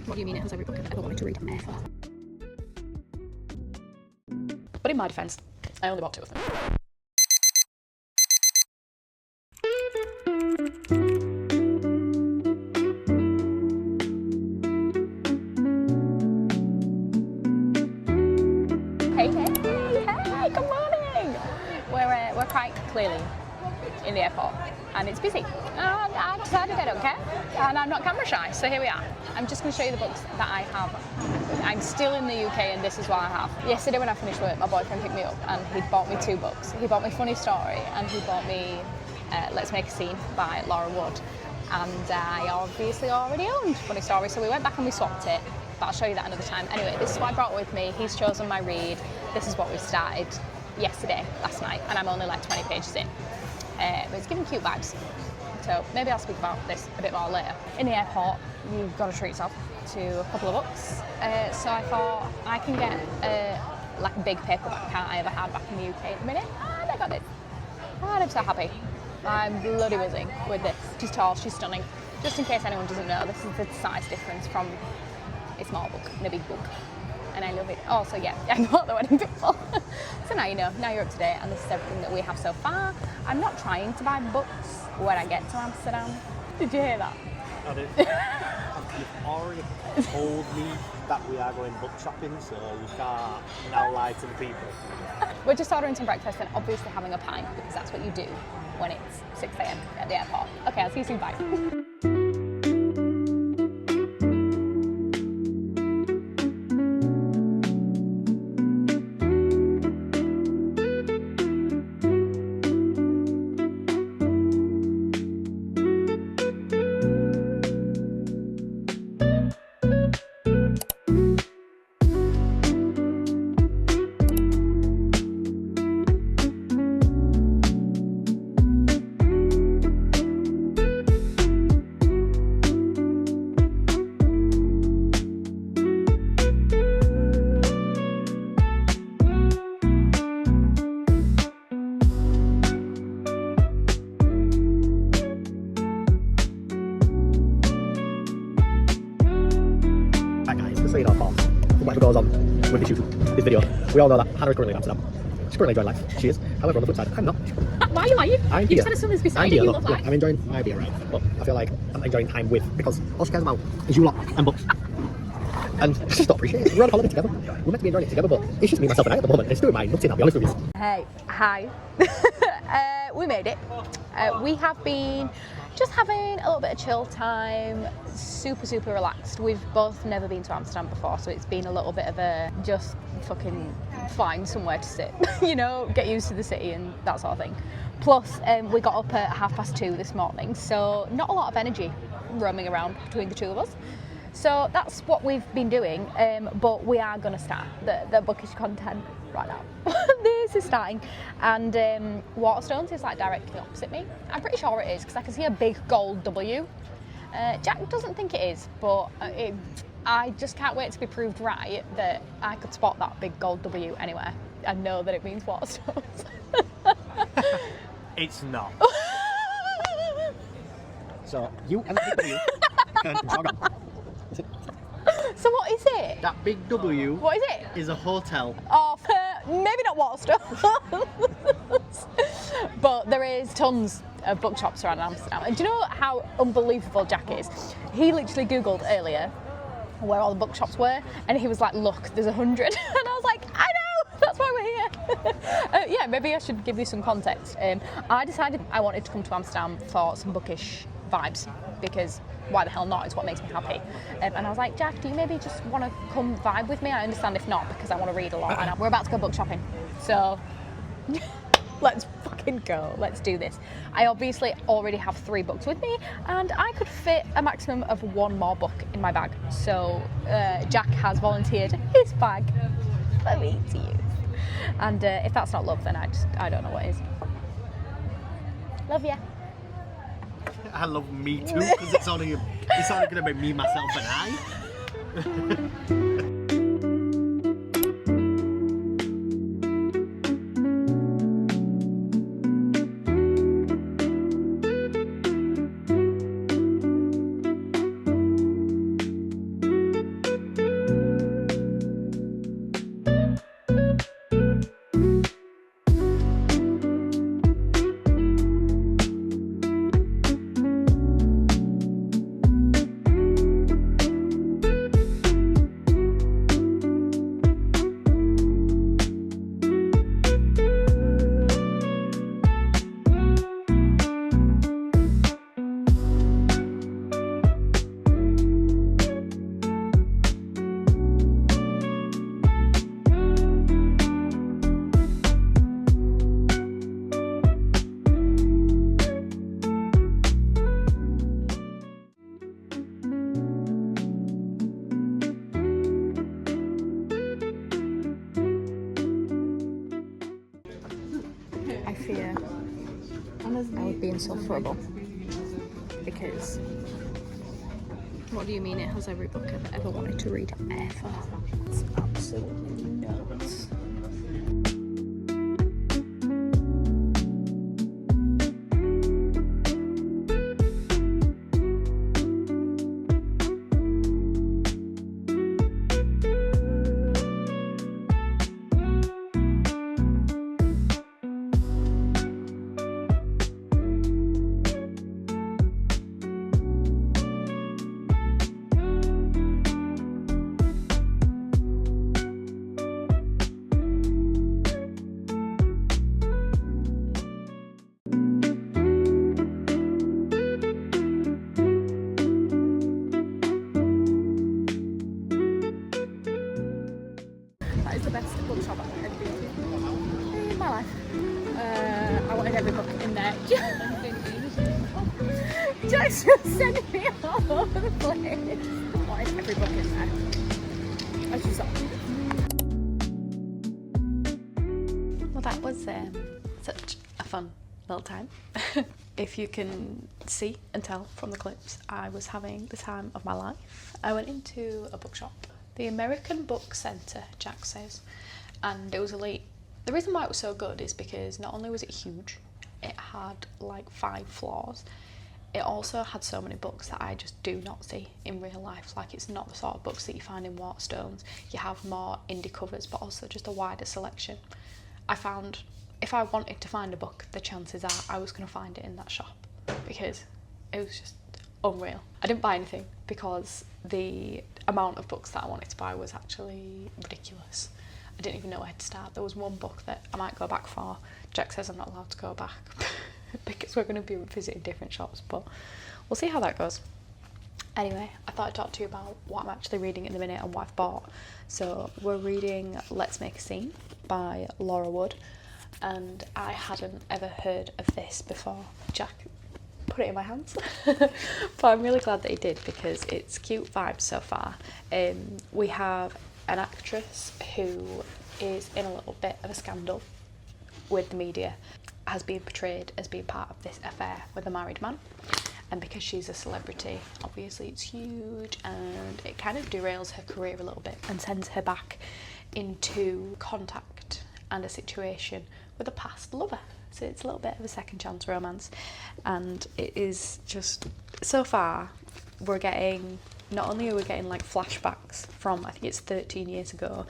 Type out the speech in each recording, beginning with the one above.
What do you mean it has every book I've ever wanted to read? Therefore. But in my defence, I only bought 2 of them. Hey, good morning! We're quite clearly in the airport and it's busy. And I decided I don't care and I'm not camera shy, so here we are. I'm just going to show you the books that I have. I'm still in the UK and this is what I have. Yesterday when I finished work, my boyfriend picked me up and he bought me 2 books. He bought me Funny Story and he bought me Let's Make a Scene by Laura Wood. And I obviously already owned Funny Story, so we went back and we swapped it. But I'll show you that another time. Anyway, this is what I brought with me. He's chosen my read. This is what we started last night, and I'm only like 20 pages in. But it's giving cute vibes. So maybe I'll speak about this a bit more later. In the airport, you've got to treat yourself to a couple of books. So I thought I can get like a big paperback I ever had back in the UK at the minute. And I got this. And I'm so happy. I'm bloody buzzing with this. She's tall, she's stunning. Just in case anyone doesn't know, this is the size difference from a small book and a big book. And I love it. Oh, so yeah, I bought the wedding people. So now you know, now you're up to date, and this is everything that we have so far. I'm not trying to buy books when I get to Amsterdam. Did you hear that? I did. You've already told me that we are going book shopping, so you can't now lie to the people. We're just ordering some breakfast and obviously having a pint, because that's what you do when it's 6 a.m. at the airport. Okay, I'll see you soon, bye. So you know, whatever goes on with this video, we all know that Hannah is currently in Amsterdam. She's currently enjoying life. She is. However, on the flip side, I'm not. Why are you lying? I'm You here. just had a summer's beside you, love life. I'm enjoying my beer around, but I feel like I'm enjoying time with, because all she cares about is you lot and books. And I just don't appreciate it. We're on holiday together. We're meant to be enjoying it together, but it's just me, myself and I at the moment. It's doing my nutting, I'll be honest with you. Hey, hi. We made it. We have been just having a little bit of chill time, super relaxed. We've both never been to Amsterdam before, so it's been a little bit of a just fucking find somewhere to sit, you know, get used to the city and that sort of thing. Plus, we got up at 2:30 this morning, so not a lot of energy roaming around between the two of us. So that's what we've been doing, but we are going to start the bookish content right now. This is starting, and Waterstones is like directly opposite me. I'm pretty sure it is, because I can see a big gold W. Jack doesn't think it is, but I just can't wait to be proved right that I could spot that big gold W anywhere and know that it means Waterstones. It's not. So, you and the big W can jog on. So what is it? That big W What is it? is a hotel. Oh, maybe not Waterstones. But there is tons of bookshops around Amsterdam. And do you know how unbelievable Jack is? He literally Googled earlier where all the bookshops were, and he was like, look, there's 100. And I was like, I know, that's why we're here. Yeah, maybe I should give you some context. I decided I wanted to come to Amsterdam for some bookish vibes, because why the hell not, is what makes me happy. And I was like, Jack, do you maybe just want to come vibe with me? I understand if not, because I want to read a lot, and we're about to go book shopping. So let's fucking go, let's do this. I obviously already have 3 books with me, and I could fit a maximum of 1 more book in my bag. So Jack has volunteered his bag for me to use. And if that's not love, then I don't know what is. Love ya. I love me too, because it's only going to be me, myself and I. That would be insufferable. Because what do you mean it has every book I've ever wanted to read ever? It's absolutely nuts. That is the best bookshop I've ever been to in my life. I wanted every book in there. Jack's just sending me all over the place. I wanted every book in there. As you saw. Well, that was such a fun little time. If you can see and tell from the clips, I was having the time of my life. I went into a bookshop, the American Book Centre, Jack says, and it was elite. The reason why it was so good is because not only was it huge, it had like 5 floors, it also had so many books that I just do not see in real life. Like, it's not the sort of books that you find in Waterstones. You have more indie covers, but also just a wider selection. I found if I wanted to find a book, the chances are I was going to find it in that shop because it was just unreal. I didn't buy anything because the amount of books that I wanted to buy was actually ridiculous. I didn't even know where to start. There was one book that I might go back for. Jack says I'm not allowed to go back because we're going to be visiting different shops, but we'll see how that goes. Anyway, I thought I'd talk to you about what I'm actually reading at the minute and what I've bought. So we're reading Let's Make a Scene by Laura Wood, and I hadn't ever heard of this before. Jack put it in my hands, but I'm really glad that he did because it's cute vibes so far. We have an actress who is in a little bit of a scandal with the media, has been portrayed as being part of this affair with a married man, and because she's a celebrity, obviously it's huge and it kind of derails her career a little bit and sends her back into contact and a situation with a past lover. So it's a little bit of a second chance romance, and it is just, so far we're getting, not only are we getting like flashbacks from, I think it's 13 years ago,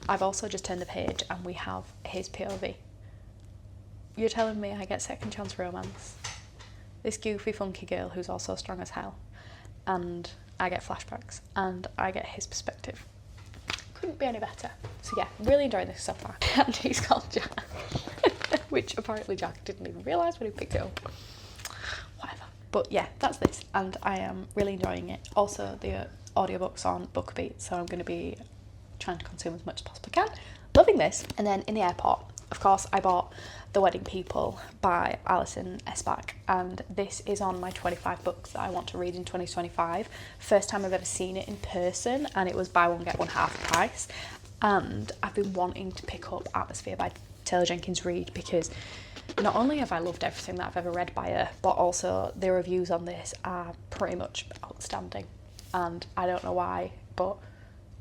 I've also just turned the page and we have his POV. You're telling me I get second chance romance, this goofy funky girl who's also strong as hell, and I get flashbacks and I get his perspective. Couldn't be any better. So yeah, really enjoying this so far. And he's called Jack, which apparently Jack didn't even realise when he picked it up. Whatever. But yeah, that's this, and I am really enjoying it. Also, the audiobook's on BookBeat, so I'm going to be trying to consume as much as possibly can. Loving this. And then in the airport, of course, I bought The Wedding People by Alison Esbach, and this is on my 25 books that I want to read in 2025. First time I've ever seen it in person, and it was buy one get one half price. And I've been wanting to pick up Atmosphere by Taylor Jenkins Reid because not only have I loved everything that I've ever read by her, but also the reviews on this are pretty much outstanding. And I don't know why, but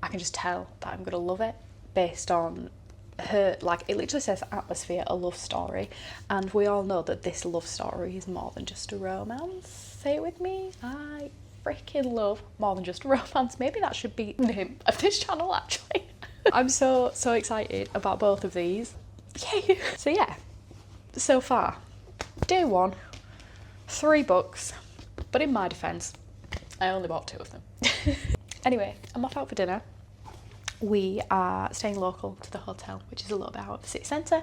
I can just tell that I'm going to love it based on her, like, it literally says Atmosphere, a love story, and we all know that this love story is more than just a romance. Say it with me, I freaking love more than just a romance. Maybe that should be the name of this channel, actually. I'm so excited about both of these. Yay! So yeah, so far, day 1, 3 books, but in my defence, I only bought 2 of them. Anyway, I'm off out for dinner. We are staying local to the hotel, which is a little bit out of the city centre.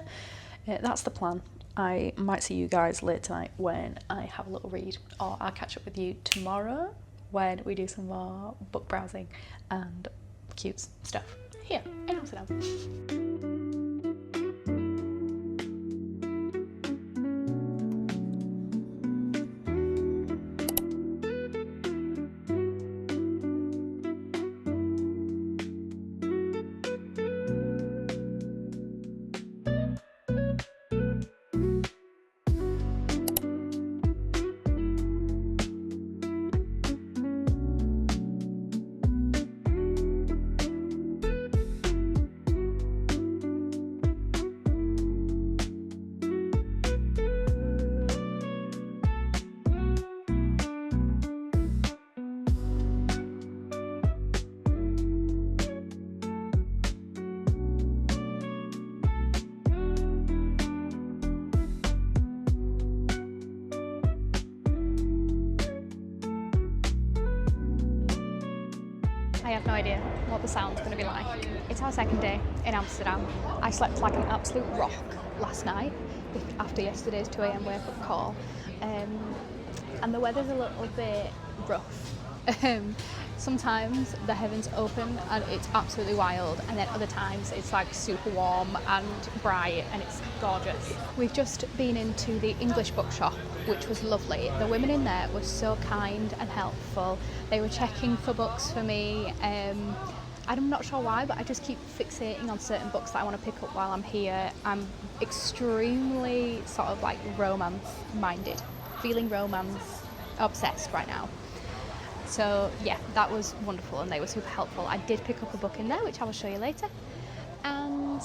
That's the plan. I might see you guys later tonight when I have a little read, or I'll catch up with you tomorrow when we do some more book browsing and cute stuff here in Amsterdam. have no idea what the sound's going to be like. It's our second day in Amsterdam. I slept like an absolute rock last night after yesterday's 2 a.m. wake-up call. And the weather's a little bit rough. Sometimes the heavens open and it's absolutely wild, and then other times it's like super warm and bright and it's gorgeous. We've just been into the English Bookshop, which was lovely. The women in there were so kind and helpful. They were checking for books for me. I'm not sure why, but I just keep fixating on certain books that I want to pick up while I'm here. I'm extremely sort of like romance minded, feeling romance obsessed right now. So yeah, that was wonderful and they were super helpful. I did pick up a book in there, which I will show you later. And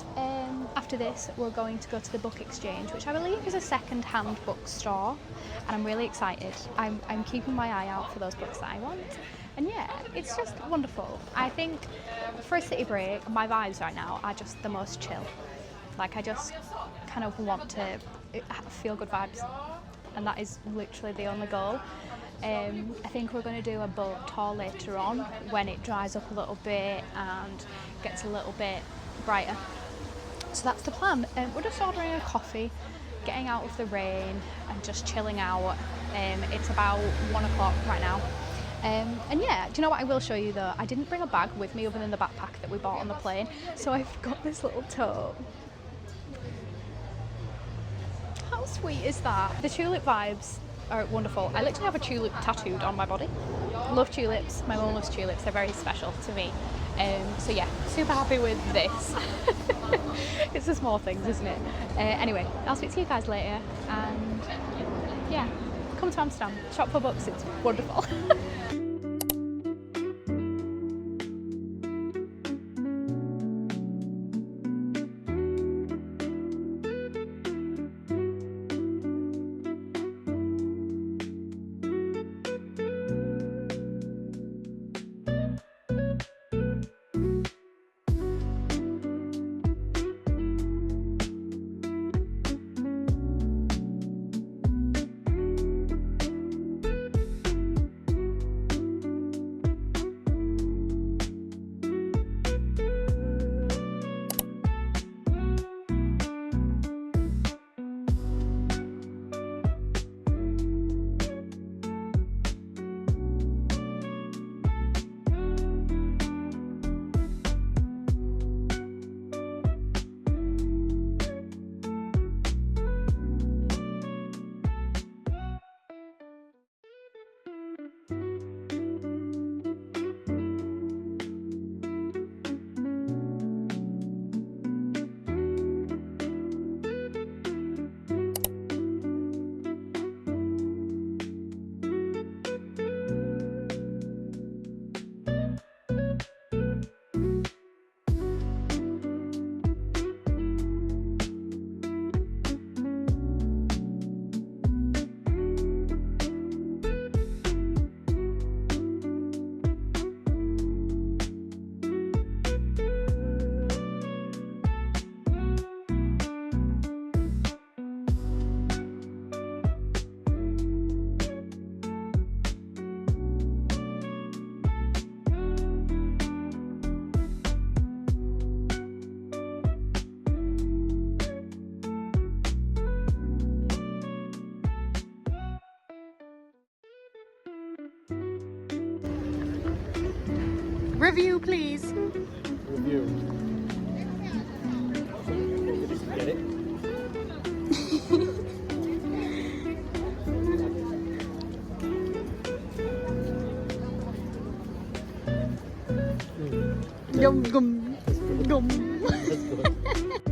after this, we're going to go to the book exchange, which I believe is a second-hand bookstore. And I'm really excited. I'm keeping my eye out for those books that I want. And yeah, it's just wonderful. I think for a city break, my vibes right now are just the most chill. Like I just kind of want to feel good vibes. And that is literally the only goal. I think we're going to do a boat tour later on when it dries up a little bit and gets a little bit brighter. So that's the plan. We're just ordering a coffee, getting out of the rain and just chilling out. It's about 1 o'clock right now. And yeah, do you know what I will show you though? I didn't bring a bag with me other than the backpack that we bought on the plane. So I've got this little tote. How sweet is that? The tulip vibes are wonderful. I literally have a tulip tattooed on my body. Love tulips. My mum loves tulips. They're very special to me. So yeah, super happy with this. It's the small things, isn't it? Anyway, I'll speak to you guys later. And yeah, come to Amsterdam. Shop for books. It's wonderful. Review, please. Review. Get it? Gum gum gum. That's good.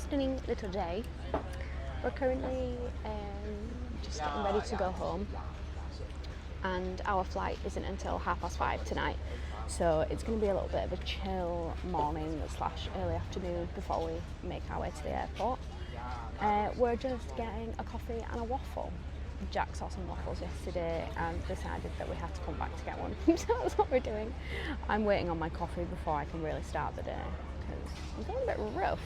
stunning little day. We're currently just getting ready to go home, and our flight isn't until 5:30 tonight, so it's going to be a little bit of a chill morning / early afternoon before we make our way to the airport. We're just getting a coffee and a waffle. Jack saw some waffles yesterday and decided that we had to come back to get one, so that's what we're doing. I'm waiting on my coffee before I can really start the day, because I'm feeling a bit rough.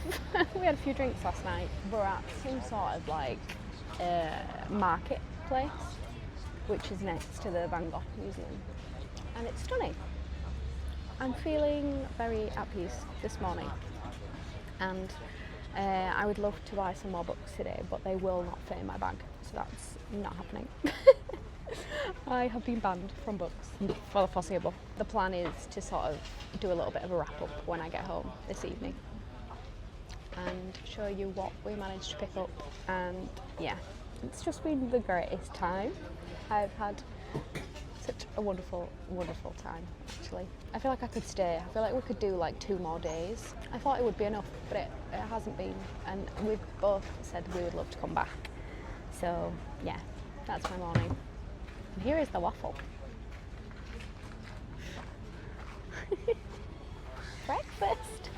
We had a few drinks last night. We're at some sort of like marketplace, which is next to the Van Gogh Museum, and it's stunning. I'm feeling very at peace this morning, and I would love to buy some more books today, but they will not fit in my bag, so that's not happening. I have been banned from books for the foreseeable. The plan is to sort of do a little bit of a wrap up when I get home this evening and show you what we managed to pick up, and yeah, it's just been the greatest time. I've had such a wonderful time, actually. I feel like I could stay. I feel like we could do like 2 more days. I thought it would be enough, but it hasn't been, and we've both said we would love to come back. So yeah, that's my morning. And here is the waffle. Breakfast.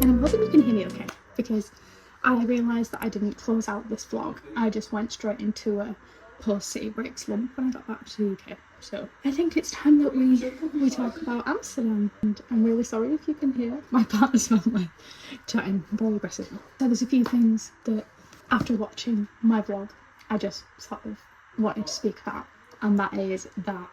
And I'm hoping you can hear me okay, because I realised that I didn't close out this vlog. I just went straight into a post-city break slump when I got back to the UK. So I think it's time that we talk about Amsterdam. And I'm really sorry if you can hear my partner's family chatting very aggressively. So there's a few things that after watching my vlog, I just sort of wanted to speak about. And that is that,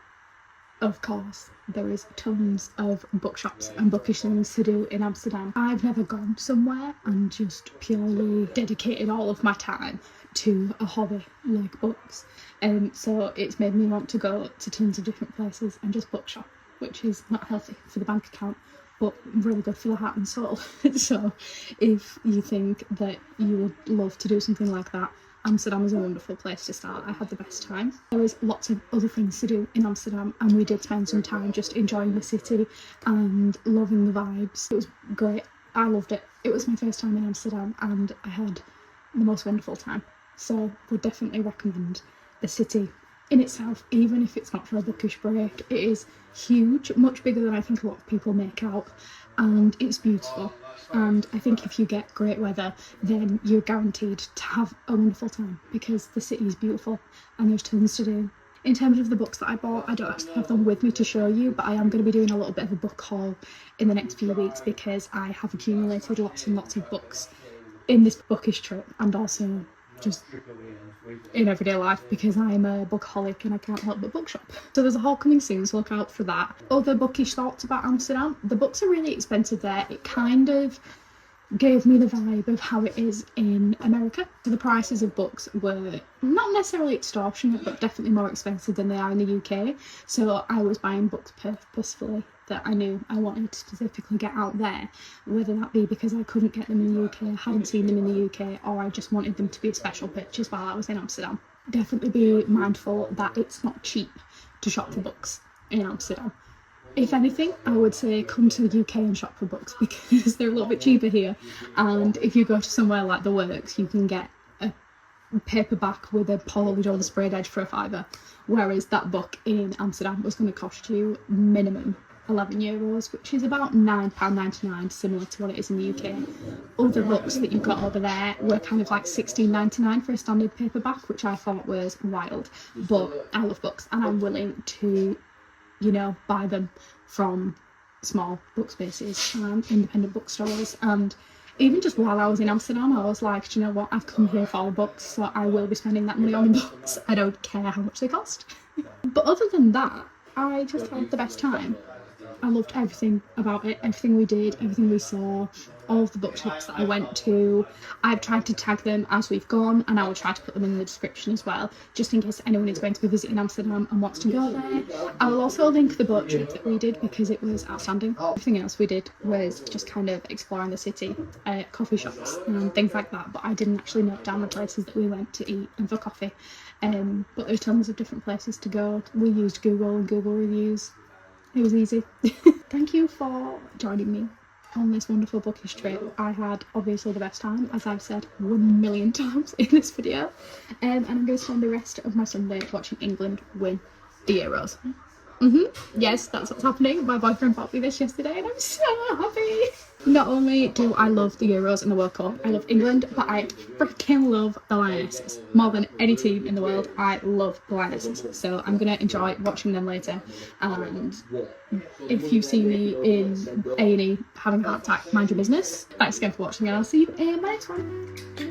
of course, there is tons of bookshops and bookish things to do in Amsterdam. I've never gone somewhere and just purely dedicated all of my time to a hobby like books. So it's made me want to go to tons of different places and just bookshop, which is not healthy for the bank account, but really good for the heart and soul. So if you think that you would love to do something like that, Amsterdam is a wonderful place to start. I had the best time. There was lots of other things to do in Amsterdam, and we did spend some time just enjoying the city and loving the vibes. It was great. I loved it. It was my first time in Amsterdam and I had the most wonderful time. So would definitely recommend the city in itself, even if it's not for a bookish break. It is huge, much bigger than I think a lot of people make out, and it's beautiful. And I think if you get great weather, then you're guaranteed to have a wonderful time, because the city is beautiful and there's tons to do. In terms of the books that I bought, I don't actually have them with me to show you, but I am going to be doing a little bit of a book haul in the next few weeks, because I have accumulated lots and lots of books in this bookish trip, and also just in everyday life, because I'm a bookaholic and I can't help but bookshop. So there's a haul coming soon, so look out for that. Other bookish thoughts about Amsterdam: the books are really expensive there. It kind of gave me the vibe of how it is in America. So the prices of books were not necessarily extortionate, but definitely more expensive than they are in the UK. So I was buying books purposefully that I knew I wanted to specifically get out there, whether that be because I couldn't get them in the UK, I hadn't seen them in the UK, or I just wanted them to be a special purchase while I was in Amsterdam. Definitely be mindful that it's not cheap to shop for books in Amsterdam. If anything, I would say come to the UK and shop for books, because they're a little bit cheaper here. And if you go to somewhere like The Works, you can get a paperback with a Paul Jones sprayed edge for £5, whereas that book in Amsterdam was going to cost you minimum €11, which is about £9.99, similar to what it is in the UK. Other books that you got over there were kind of like £16.99 for a standard paperback, which I thought was wild. But I love books and I'm willing to, you know, buy them from small book spaces and independent bookstores. And even just while I was in Amsterdam, I was like, do you know what, I've come here for books, so I will be spending that money on books. I don't care how much they cost. But other than that, I just had the best time. I loved everything about it, everything we did, everything we saw, all of the bookshops that I went to. I've tried to tag them as we've gone, and I will try to put them in the description as well, just in case anyone is going to be visiting Amsterdam and wants to go there. I will also link the boat trip that we did because it was outstanding. Everything else we did was just kind of exploring the city, coffee shops and things like that, but I didn't actually note down the places that we went to eat and for coffee. But there's tons of different places to go. We used Google and Google reviews. It was easy. Thank you for joining me on this wonderful bookish trip. I had obviously the best time, as I've said 1,000,000 times in this video, and I'm going to spend the rest of my Sunday watching England win the Euros. Yes, that's what's happening. My boyfriend bought me this yesterday and I'm so happy. Not only do I love the Euros and the World Cup, I love England, but I freaking love the Lionesses. More than any team in the world, I love the Lionesses. So I'm going to enjoy watching them later. And if you see me in A&E having a heart attack, mind your business. Thanks again for watching and I'll see you in my next one.